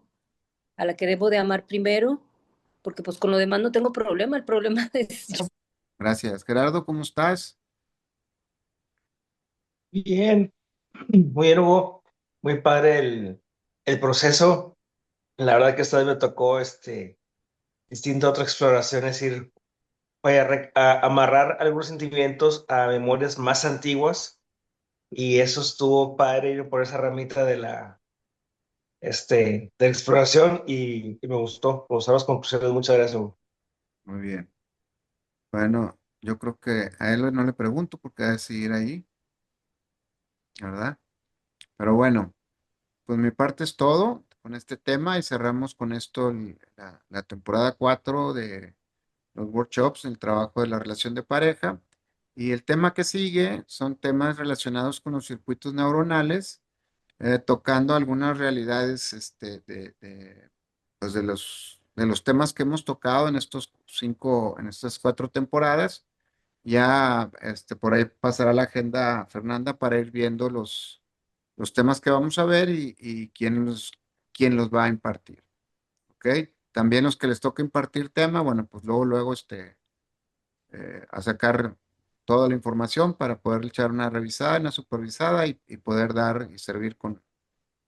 a la que debo de amar primero, porque pues con lo demás no tengo problema, el problema es yo. Gracias. Gerardo, ¿cómo estás? Bien, muy bien, Hugo. Muy padre el proceso. La verdad que esta vez me tocó distinta otra exploración, es decir, vaya, amarrar algunos sentimientos a memorias más antiguas y eso estuvo padre ir por esa ramita de exploración y me gustaron las conclusiones. Muchas gracias, Hugo. Muy bien. Bueno, yo creo que a él no le pregunto porque va a seguir ahí, ¿verdad? Pero bueno, pues mi parte es todo con este tema y cerramos con esto la temporada 4 de los workshops, el trabajo de la relación de pareja. Y el tema que sigue son temas relacionados con los circuitos neuronales, tocando algunas realidades pues de los temas que hemos tocado en en estas 4 temporadas. Ya por ahí pasará la agenda Fernanda para ir viendo los temas que vamos a ver y quién los va a impartir. ¿Ok? También los que les toca impartir tema, bueno, pues luego a sacar toda la información para poder echar una revisada, una supervisada y poder dar y servir con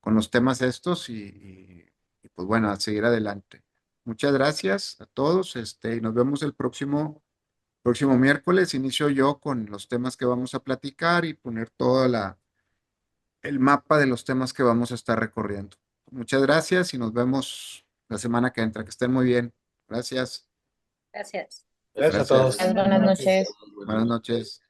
los temas estos y, pues bueno, a seguir adelante. Muchas gracias a todos, y nos vemos el próximo miércoles. Inicio yo con los temas que vamos a platicar y poner el mapa de los temas que vamos a estar recorriendo. Muchas gracias y nos vemos la semana que entra. Que estén muy bien. Gracias. Gracias. Gracias a Gracias. todos. Buenas Buenas noches. noches. Buenas noches.